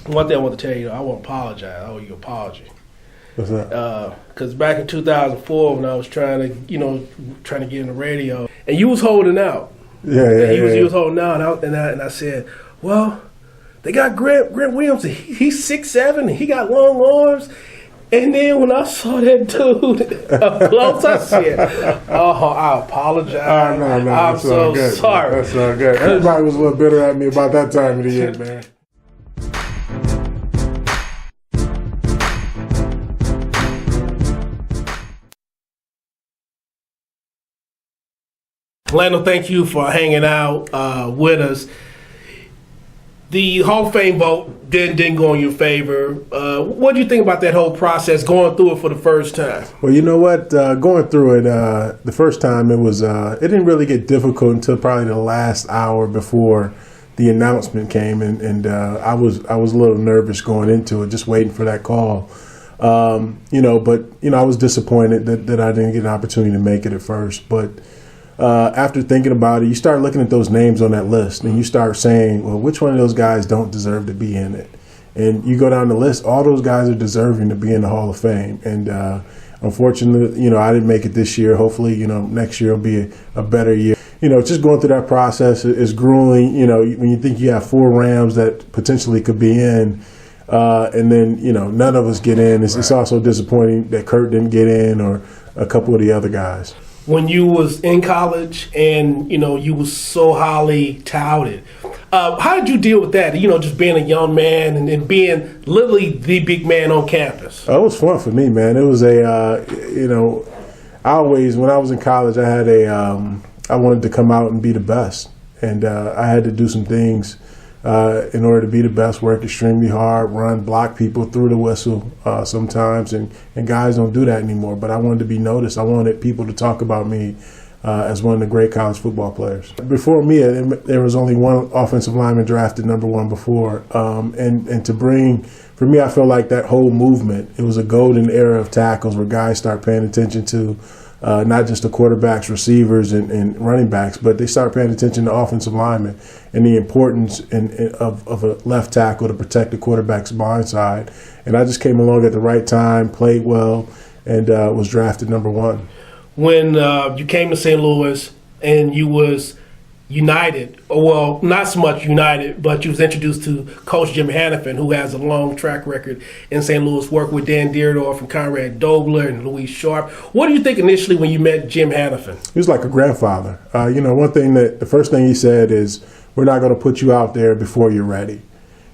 One thing I want to tell you, I want to apologize. I owe you an apology. What's that? Because back in 2004, when I was trying to get in the radio, and you was holding out. He was holding out, and I said, well, they got Grant Williams. He's 6'7", he got long arms. And then when I saw that dude up close, I said, "Oh, I apologize. No, I'm so good. sorry." That's not good. Everybody was a little bitter at me about that time of the year, man. Lando, thank you for hanging out with us. The Hall of Fame vote didn't go in your favor. What do you think about that whole process, going through it for the first time? Well, you know what? Going through it the first time, it didn't really get difficult until probably the last hour before the announcement came, and I was a little nervous going into it, just waiting for that call. But I was disappointed that I didn't get an opportunity to make it at first, but. After thinking about it, you start looking at those names on that list and you start saying, well, which one of those guys don't deserve to be in it? And you go down the list, all those guys are deserving to be in the Hall of Fame. And unfortunately, I didn't make it this year. Hopefully, next year will be a better year. Just going through that process is grueling. When you think you have 4 Rams that potentially could be in, and then, none of us get in. It's also disappointing that Kurt didn't get in or a couple of the other guys. When you was in college and, you was so highly touted, how did you deal with that? Just being a young man and being literally the big man on campus. Oh, it was fun for me, man. It was when I was in college, I had I wanted to come out and be the best. And I had to do some things in order to be the best, work extremely hard, run, block people through the whistle sometimes, and guys don't do that anymore. But I wanted to be noticed. I wanted people to talk about me as one of the great college football players. Before me, there was only one offensive lineman drafted number 1 before, and to bring, for me, I feel like that whole movement, it was a golden era of tackles where guys start paying attention to not just the quarterbacks, receivers, and running backs, but they start paying attention to offensive linemen and the importance of a left tackle to protect the quarterback's blind side. And I just came along at the right time, played well, and was drafted number 1. When you came to St. Louis and you was united, well, not so much united, but you was introduced to Coach Jim Hannafin, who has a long track record in St. Louis, worked with Dan Dierdorf and Conrad Dobler and Louis Sharp. What do you think initially when you met Jim Hannafin? He was like a grandfather. The first thing he said is, we're not going to put you out there before you're ready.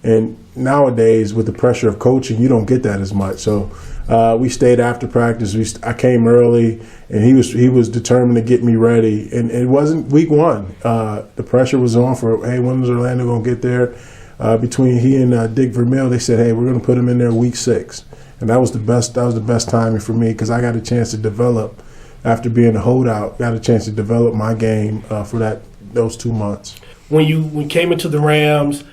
And nowadays, with the pressure of coaching, you don't get that as much. So we stayed after practice. I came early, and he was determined to get me ready. And it wasn't week 1. The pressure was on for, hey, when is Orlando going to get there? Between he and Dick Vermeil, they said, hey, we're going to put him in there week 6. And that was the best timing for me because I got a chance to develop after being a holdout. Got a chance to develop my game for those 2 months. When you came into the Rams,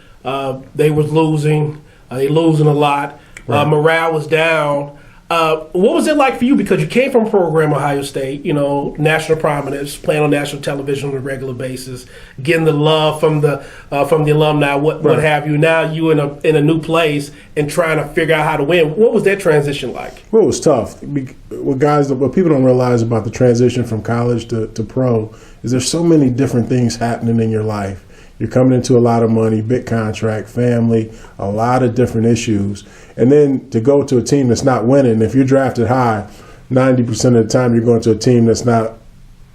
they was losing. They losing a lot. Right. Morale was down. What was it like for you? Because you came from a program, Ohio State, national prominence, playing on national television on a regular basis, getting the love from the alumni, what have you. Now you in a new place and trying to figure out how to win. What was that transition like? Well, it was tough. What people don't realize about the transition from college to pro is there's so many different things happening in your life. You're coming into a lot of money, big contract, family, a lot of different issues. And then to go to a team that's not winning, if you're drafted high, 90% of the time you're going to a team that's not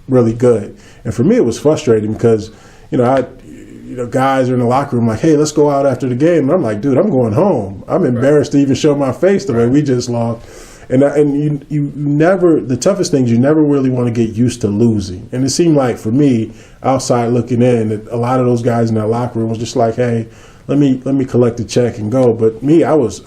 really good. And for me, it was frustrating because, guys are in the locker room like, hey, let's go out after the game. And I'm like, dude, I'm going home. I'm embarrassed to even show my face the way we just lost. And you never, the toughest thing is you never really want to get used to losing. And it seemed like for me, outside looking in, that a lot of those guys in that locker room was just like, hey, let me collect the check and go. But me, I was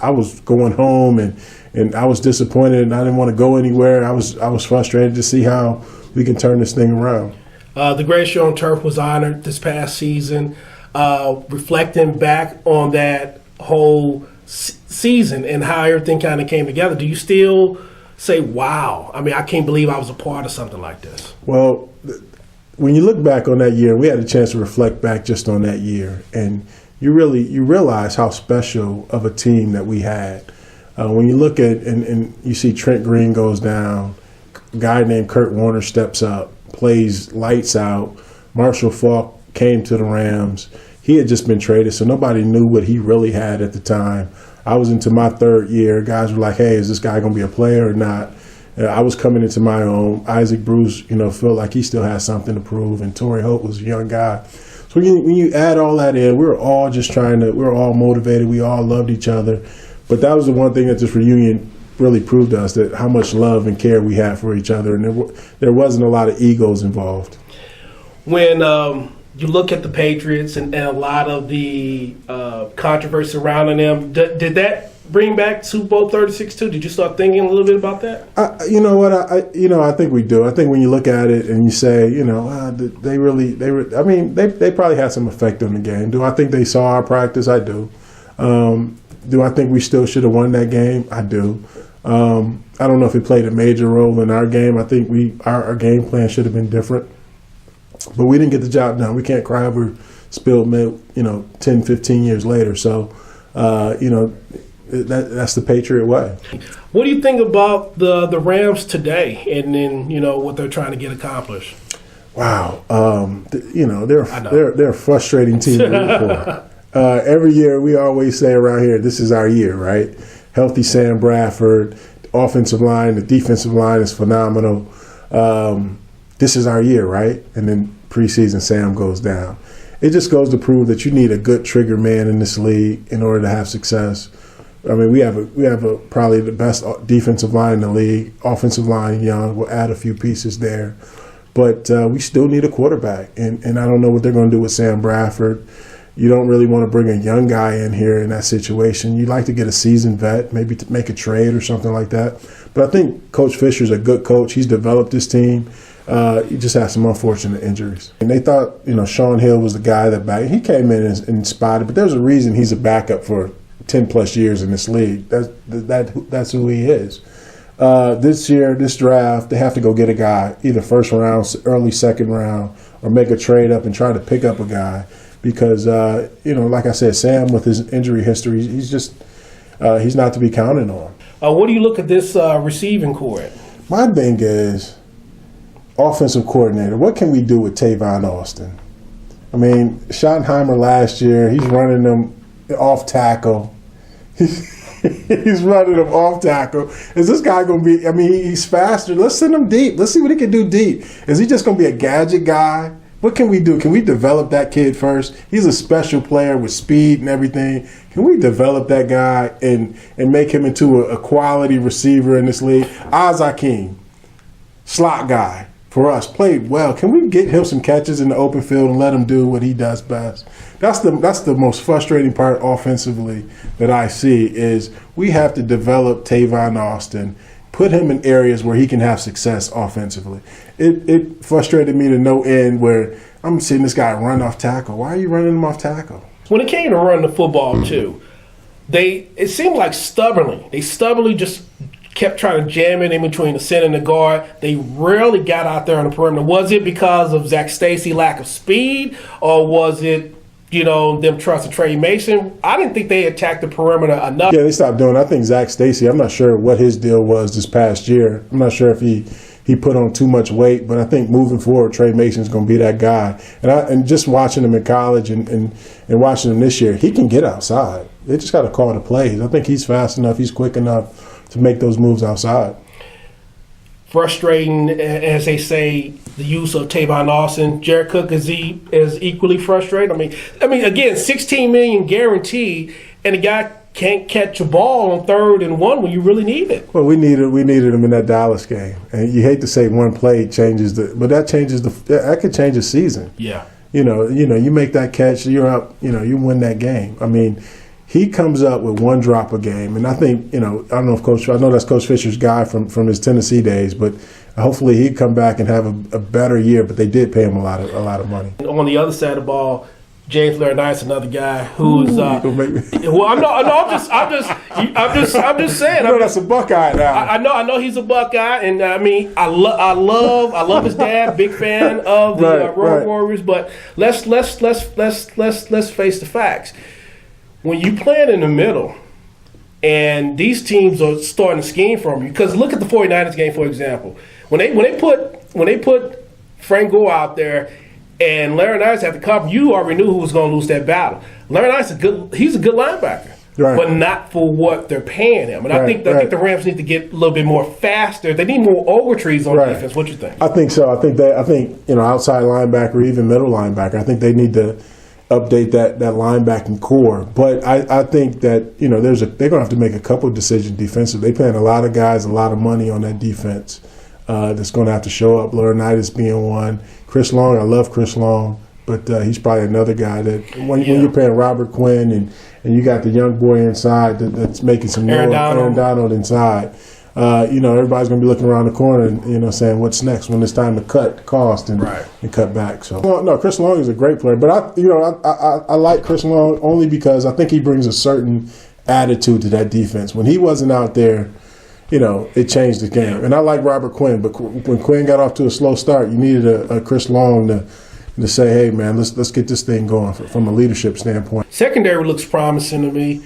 going home and I was disappointed and I didn't want to go anywhere. I was frustrated to see how we can turn this thing around. The Greatest Show on Turf was honored this past season. Reflecting back on that whole season and how everything kind of came together, do you still say, wow, I can't believe I was a part of something like this? Well, when you look back on that year, we had a chance to reflect back just on that year. And you realize how special of a team that we had. When you look at and you see Trent Green goes down, a guy named Kurt Warner steps up, plays lights out. Marshall Faulk came to the Rams. He had just been traded, so nobody knew what he really had at the time. I was into my third year. Guys were like, hey, is this guy going to be a player or not? I was coming into my own. Isaac Bruce, felt like he still had something to prove, and Torrey Holt was a young guy. So when you add all that in, we were all motivated. We all loved each other. But that was the one thing that this reunion really proved to us, that how much love and care we had for each other, and there wasn't a lot of egos involved. When you look at the Patriots and a lot of the controversy surrounding them, did that bring back Super Bowl 36 too? Did you start thinking a little bit about that? You know what? I think we do. I think when you look at it and you say, they probably had some effect on the game. Do I think they saw our practice? I do. Do I think we still should have won that game? I do. I don't know if it played a major role in our game. I think our game plan should have been different. But we didn't get the job done. We can't cry over spilled milk, 10, 15 years later. So, that's the Patriot way. What do you think about the Rams today and then, what they're trying to get accomplished? Wow. They're a frustrating team to root for. Every year we always say around here, this is our year, right? Healthy Sam Bradford, offensive line, the defensive line is phenomenal. This is our year, right? And then preseason Sam goes down. It just goes to prove that you need a good trigger man in this league in order to have success. I mean, we have probably the best defensive line in the league. Offensive line, young. We'll add a few pieces there. But we still need a quarterback. And I don't know what they're going to do with Sam Bradford. You don't really want to bring a young guy in here in that situation. You'd like to get a seasoned vet, maybe to make a trade or something like that. But I think Coach Fisher's a good coach. He's developed this team. He just had some unfortunate injuries. And they thought, Sean Hill was the guy that he came in and spotted, but there's a reason he's a backup for 10-plus years in this league. That's who he is. This year, this draft, they have to go get a guy, either first round, early second round, or make a trade up and try to pick up a guy. Because, like I said, Sam, with his injury history, he's not to be counted on. What do you look at this receiving core? My thing is, offensive coordinator, what can we do with Tavon Austin? I mean, Schottenheimer last year, he's running them off tackle. He's running them off tackle. Is this guy going to be, he's faster. Let's send him deep. Let's see what he can do deep. Is he just going to be a gadget guy? What can we do? Can we develop that kid first? He's a special player with speed and everything. Can we develop that guy and make him into a quality receiver in this league? Oz Hakeem, slot guy for us, played well. Can we get him some catches in the open field and let him do what he does best? That's the most frustrating part offensively that I see is we have to develop Tavon Austin, put him in areas where he can have success offensively. It frustrated me to no end where I'm seeing this guy run off tackle. Why are you running him off tackle? When it came to running the football too, it seemed like they stubbornly just kept trying to jam it in between the center and the guard. They rarely got out there on the perimeter. Was it because of Zach Stacy's lack of speed, or was it them trusting Trey Mason? I didn't think they attacked the perimeter enough. Yeah, they stopped doing it. I think Zach Stacy, I'm not sure what his deal was this past year. I'm not sure if he put on too much weight, but I think moving forward, Trey Mason's going to be that guy. And just watching him in college and watching him this year, he can get outside. They just got to call the plays. I think he's fast enough, he's quick enough to make those moves outside. Frustrating, as they say, the use of Tavon Austin. Jared Cook is equally frustrated. I mean, again, $16 million guaranteed, and the guy can't catch a ball on 3rd and 1 when you really need it. Well, we needed him in that Dallas game, and you hate to say one play changes but that could change a season. Yeah. You make that catch, you're up. You win that game. I mean, he comes up with one drop a game, and I think, I don't know if I know that's Coach Fisher's guy from his Tennessee days, but hopefully he'd come back and have a better year. But they did pay him a lot of money. On the other side of the ball, James Laurinaitis, another guy who's. I'm just saying. That's a Buckeye now. I know he's a Buckeye, and I love his dad. Big fan of the Road Warriors. But let's face the facts. when you playing in the middle and these teams are starting to scheme from you, because look at the 49ers game, for example. When they put Frank Gore out there and Larry Nice had to cover, you already knew who was going to lose that battle. Larry Nice he's a good linebacker. Right. But not for what they're paying him. And I think the Rams need to get a little bit more faster. They need more Ogretrees on defense. What do you think? I think so. I think outside linebacker, even middle linebacker, I think they need to update that linebacking core. But I think that they're going to have to make a couple of decisions defensively. They're paying a lot of guys a lot of money on that defense that's going to have to show up. Laurinaitis being one. Chris Long, I love Chris Long. But he's probably another guy that when you're paying Robert Quinn and you got the young boy inside that's making some noise, Aaron Donald inside, everybody's going to be looking around the corner and saying what's next when it's time to cut cost and cut back. So no, Chris Long is a great player, but I like Chris Long only because I think he brings a certain attitude to that defense. When he wasn't out there, it changed the game. And I like Robert Quinn, but when Quinn got off to a slow start, you needed a Chris Long to say, hey, man, let's get this thing going from a leadership standpoint. Secondary looks promising to me.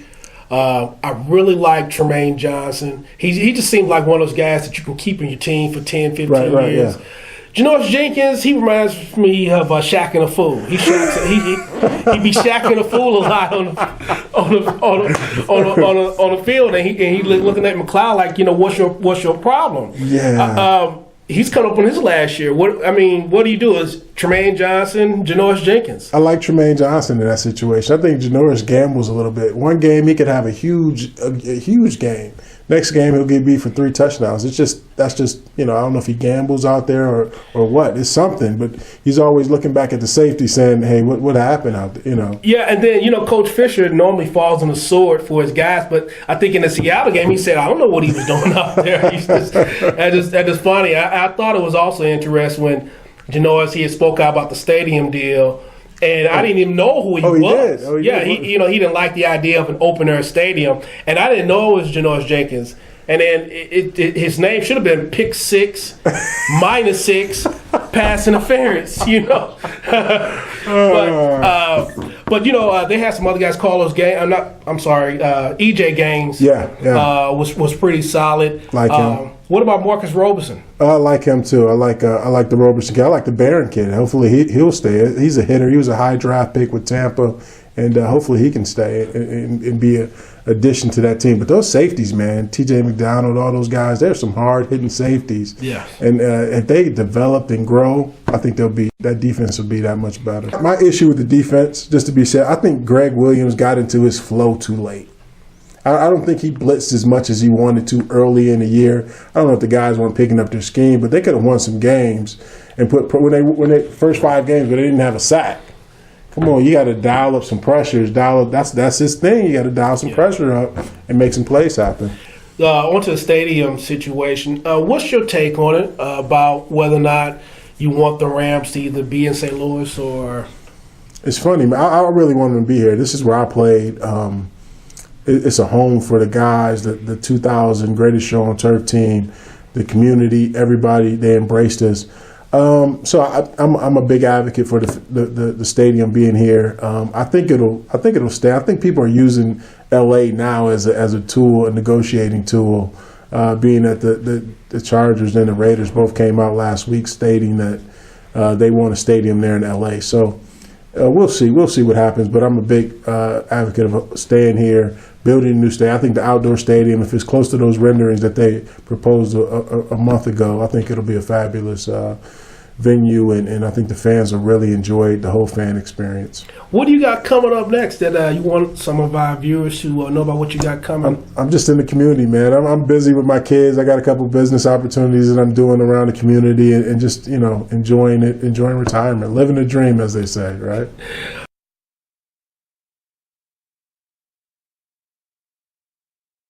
I really like Tremaine Johnson. He just seems like one of those guys that you can keep in your team for 10, 15 years. Yeah. Janoris Jenkins, he reminds me of Shaq and a Fool. He be shacking a fool a lot on the field, and he looking at McLeod like, what's your problem? Yeah. He's come up on his last year. What do you do? Is Tremaine Johnson, Janoris Jenkins? I like Tremaine Johnson in that situation. I think Janoris gambles a little bit. One game he could have a huge game. Next game he'll get beat for 3 touchdowns. That's just I don't know if he gambles out there or what. It's something, but he's always looking back at the safety saying, hey, what happened out there? Yeah, and then Coach Fisher normally falls on the sword for his guys, but I think in the Seattle game he said, I don't know what he was doing out there. That is funny. I thought it was also interesting when Janoris, he had spoke out about the stadium deal. And I didn't even know who he was. Did? He didn't like the idea of an open-air stadium. And I didn't know it was Janoris Jenkins. And then his name should have been Pick 6, -6, pass interference, But they had some other guys call those games. EJ Gaines was pretty solid. Like him. What about Marcus Roberson? I like him too. I like the Roberson kid. I like the Barron kid. Hopefully he'll stay. He's a hitter. He was a high draft pick with Tampa, and hopefully he can stay and be an addition to that team. But those safeties, man, T.J. McDonald, all those guys, they're some hard hitting safeties. Yeah. And if they develop and grow, I think that defense will be that much better. My issue with the defense, just to be said, I think Greg Williams got into his flow too late. I don't think he blitzed as much as he wanted to early in the year. I don't know if the guys weren't picking up their scheme, but they could have won some games and when they first 5 games, but they didn't have a sack. Come on, you got to dial up some pressures. That's his thing. You got to dial some pressure up and make some plays happen. Onto the stadium situation. What's your take on it about whether or not you want the Rams to either be in St. Louis or? It's funny, man. I really want them to be here. This is where I played. It's a home for the guys, the 2000 Greatest Show on Turf team, the community, everybody. They embraced us. So I'm a big advocate for the stadium being here. I think it'll stay. I think people are using LA now as a tool, a negotiating tool. Being that the Chargers and the Raiders both came out last week stating that they want a stadium there in LA. So we'll see what happens. But I'm a big advocate of staying here, building a new stadium. I think the outdoor stadium, if it's close to those renderings that they proposed a month ago, I think it'll be a fabulous venue, and I think the fans will really enjoy the whole fan experience. What do you got coming up next that you want some of our viewers to know about what you got coming? I'm just in the community, man. I'm busy with my kids. I got a couple business opportunities that I'm doing around the community and just, enjoying retirement, living a dream, as they say, right?